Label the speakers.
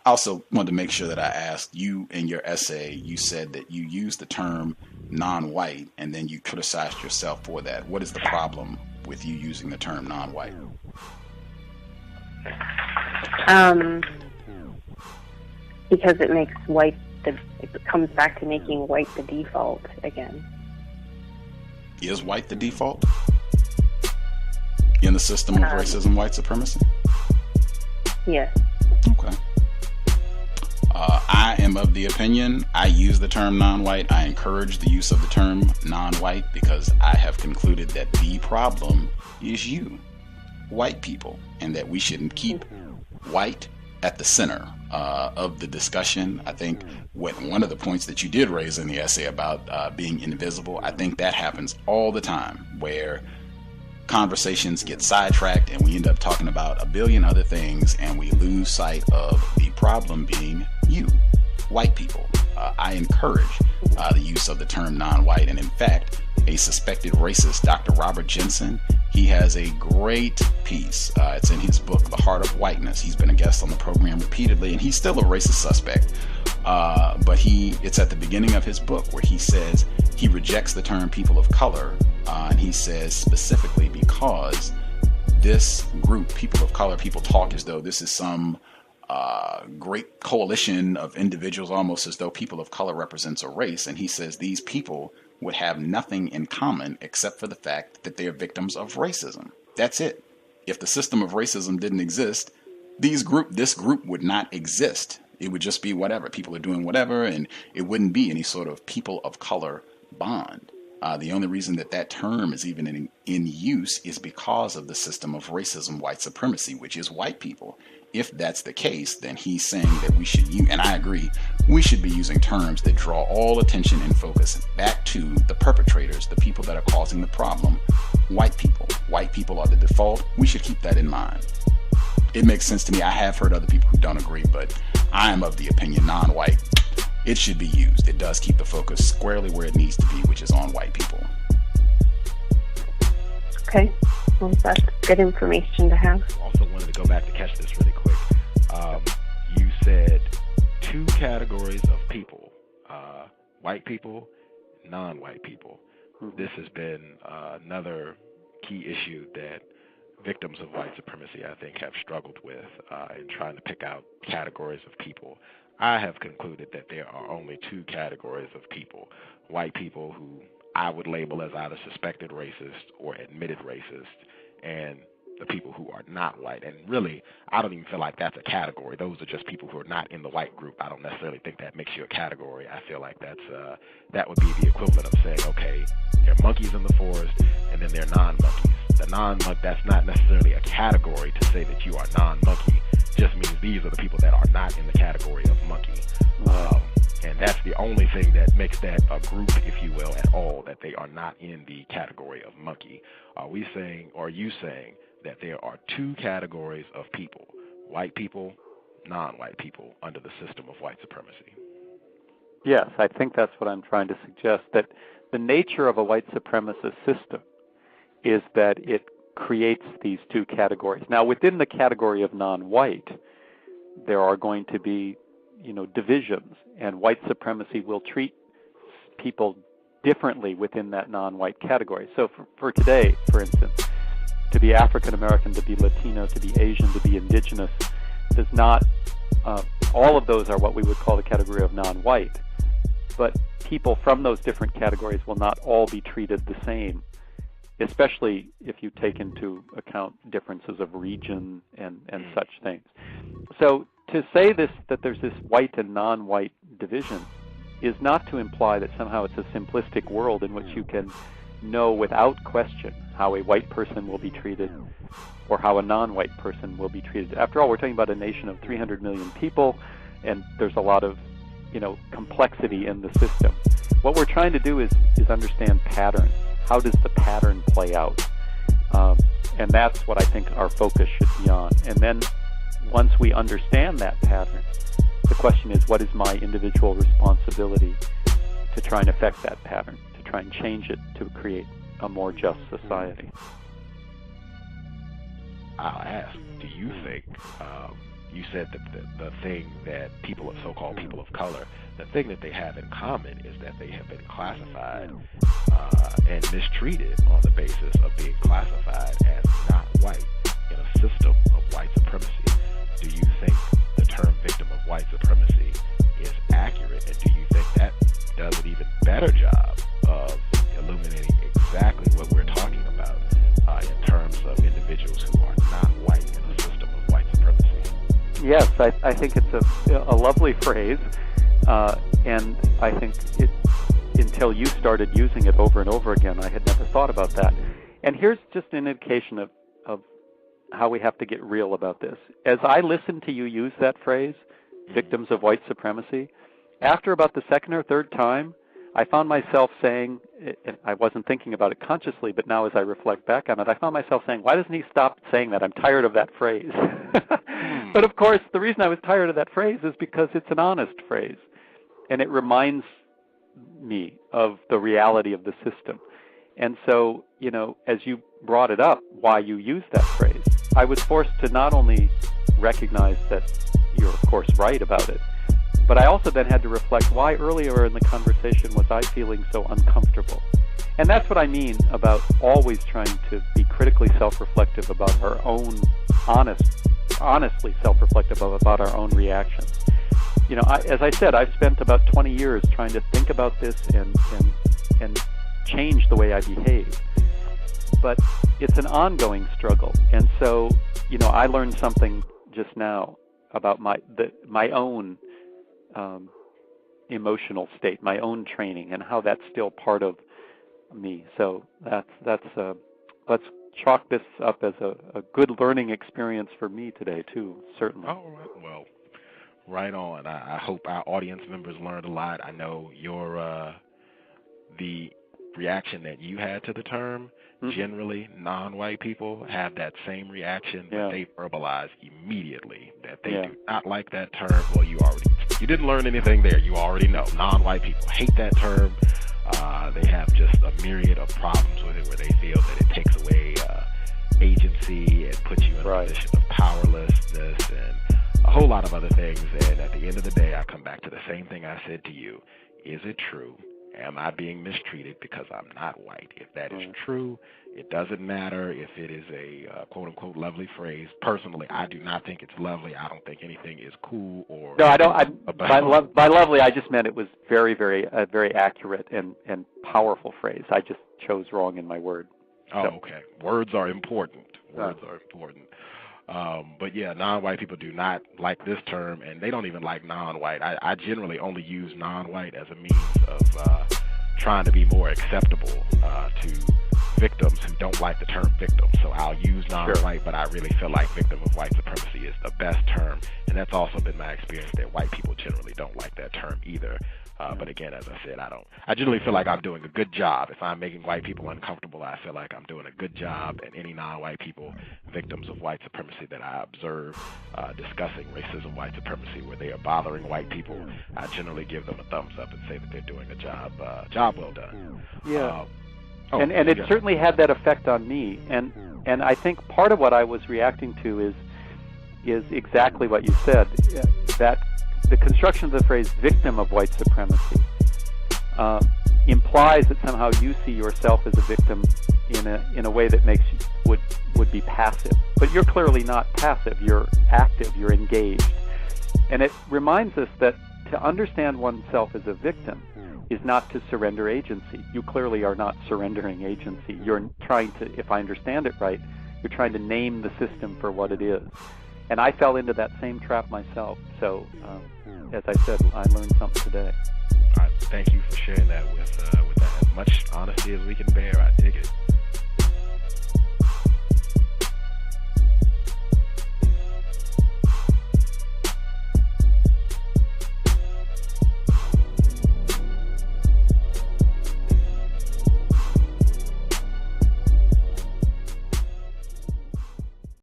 Speaker 1: I also wanted to make sure that I asked you in your essay, you said that you used the term non-white and then you criticized yourself for that. What is the problem with you using the term non-white?
Speaker 2: Because it makes white, it comes back to making white the default again.
Speaker 1: Is white the default in the system of racism, white supremacy?
Speaker 2: Yes.
Speaker 1: Okay. I am of the opinion, I use the term non-white. I encourage the use of the term non-white because I have concluded that the problem is you, white people, and that we shouldn't keep white at the center of the discussion. I think one of the points that you did raise in the essay about being invisible, I think that happens all the time, where conversations get sidetracked and we end up talking about a billion other things and we lose sight of the problem being you, white people. I encourage the use of the term non-white, and in fact, a suspected racist, Dr. Robert Jensen, he has a great piece. It's in his book, The Heart of Whiteness. He's been a guest on the program repeatedly, and he's still a racist suspect. But it's at the beginning of his book where he says he rejects the term people of color, and he says specifically because this group, people of color, people talk as though this is some great coalition of individuals, almost as though people of color represents a race. And he says these people would have nothing in common except for the fact that they are victims of racism. That's it. If the system of racism didn't exist, this group would not exist. It would just be whatever. People are doing whatever, and it wouldn't be any sort of people of color bond. The only reason that term is even in use is because of the system of racism, white supremacy, which is white people. If that's the case, then he's saying that we should use, and I agree, we should be using terms that draw all attention and focus back to the perpetrators, the people that are causing the problem, white people. White people are the default. We should keep that in mind. It makes sense to me. I have heard other people who don't agree, but I am of the opinion non-white, it should be used. It does keep the focus squarely where it needs to be, which is on white people.
Speaker 2: Okay. Well, that's good information to have.
Speaker 3: Also wanted to go back to catch this really quick. You said two categories of people, white people, non-white people. This has been another key issue that victims of white supremacy, I think, have struggled with in trying to pick out categories of people. I have concluded that there are only two categories of people: white people, who I would label as either suspected racist or admitted racist, and the people who are not white. And really, I don't even feel like that's a category. Those are just people who are not in the white group. I don't necessarily think that makes you a category. I feel like that would be the equivalent of saying, okay, there are monkeys in the forest, and then there are non-monkeys. The non-monkey, that's not necessarily a category to say that you are non-monkey. Just means these are the people that are not in the category of monkey. And that's the only thing that makes that a group, if you will, at all, that they are not in the category of monkey. Are we saying, or are you saying, that there are two categories of people: white people, non-white people, under the system of white supremacy?
Speaker 4: Yes, I think that's what I'm trying to suggest, that the nature of a white supremacist system is that it creates these two categories. Now, within the category of non-white, there are going to be, divisions, and white supremacy will treat people differently within that non-white category. So for today, for instance, to be African American, to be Latino, to be Asian, to be indigenous, does not, all of those are what we would call the category of non-white. But people from those different categories will not all be treated the same, especially if you take into account differences of region and such things. So to say that there's this white and non-white division is not to imply that somehow it's a simplistic world in which you can know without question how a white person will be treated or how a non-white person will be treated. After all, we're talking about a nation of 300 million people, and there's a lot of complexity in the system. What we're trying to do is understand patterns. How does the pattern play out? And that's what I think our focus should be on. And then once we understand that pattern, the question is, what is my individual responsibility to try and affect that pattern, to try and change it to create a more just society?
Speaker 3: I'll ask, do you think you said that the thing that so-called people of color, the thing that they have in common is that they have been classified and mistreated on the basis of being classified as not white in a system of white supremacy. Do you think the term victim of white supremacy is accurate, and do you think that does an even better job of illuminating exactly what we're talking about in terms of individuals who are not white in a system of white supremacy?
Speaker 4: Yes, I think it's a lovely phrase, and I think until you started using it over and over again, I had never thought about that. And here's just an indication of how we have to get real about this. As I listened to you use that phrase, victims of white supremacy, after about the second or third time, I found myself saying, and I wasn't thinking about it consciously, but now as I reflect back on it, I found myself saying, why doesn't he stop saying that? I'm tired of that phrase. But of course, the reason I was tired of that phrase is because it's an honest phrase, and it reminds me of the reality of the system. And so, as you brought it up, why you use that phrase, I was forced to not only recognize that you're, of course, right about it, but I also then had to reflect why earlier in the conversation was I feeling so uncomfortable. And that's what I mean about always trying to be critically self-reflective about our own, honestly self-reflective about our own reactions. As I said, I've spent about 20 years trying to think about this and change the way I behave. But it's an ongoing struggle. And so, I learned something just now about my own emotional state, my own training, and how that's still part of me. So let's chalk this up as a good learning experience for me today too, certainly.
Speaker 3: All right. Well, right on. I hope our audience members learned a lot. I know the reaction that you had to the term. Generally, non-white people have that same reaction, but they verbalize immediately that they do not like that term. Well, you didn't learn anything there. You already know. Non-white people hate that term. They have just a myriad of problems with it, where they feel that it takes away agency and puts you in a position of powerlessness and a whole lot of other things. And at the end of the day, I come back to the same thing I said to you. Is it true? Am I being mistreated because I'm not white? If that is true, it doesn't matter if it is a quote-unquote lovely phrase. Personally, I do not think it's lovely. I don't think anything is cool or...
Speaker 4: No, I don't. By lovely, I just meant it was very, very, very accurate and powerful phrase. I just chose wrong in my word.
Speaker 3: Oh, okay. Words are important. Words are important. But yeah, non-white people do not like this term, and they don't even like non-white. I generally only use non-white as a means of trying to be more acceptable to victims who don't like the term victim. So I'll use non-white, but I really feel like victim of white supremacy is the best term, and that's also been my experience that white people generally don't like that term either. But again, as I said, I generally feel like I'm doing a good job. If I'm making white people uncomfortable, I feel like I'm doing a good job. And any non-white people, victims of white supremacy that I observe discussing racism, white supremacy, where they are bothering white people, I generally give them a thumbs up and say that they're doing a job well done.
Speaker 4: Yeah. And it certainly had that effect on me. And I think part of what I was reacting to is exactly what you said, that the construction of the phrase victim of white supremacy implies that somehow you see yourself as a victim in a way that makes you would be passive. But you're clearly not passive. You're active. You're engaged. And it reminds us that to understand oneself as a victim is not to surrender agency. You clearly are not surrendering agency. You're trying to, if I understand it right, you're trying to name the system for what it is. And I fell into that same trap myself. So, as I said, I learned something today.
Speaker 3: Thank you for sharing that with as much honesty as we can bear. I dig it.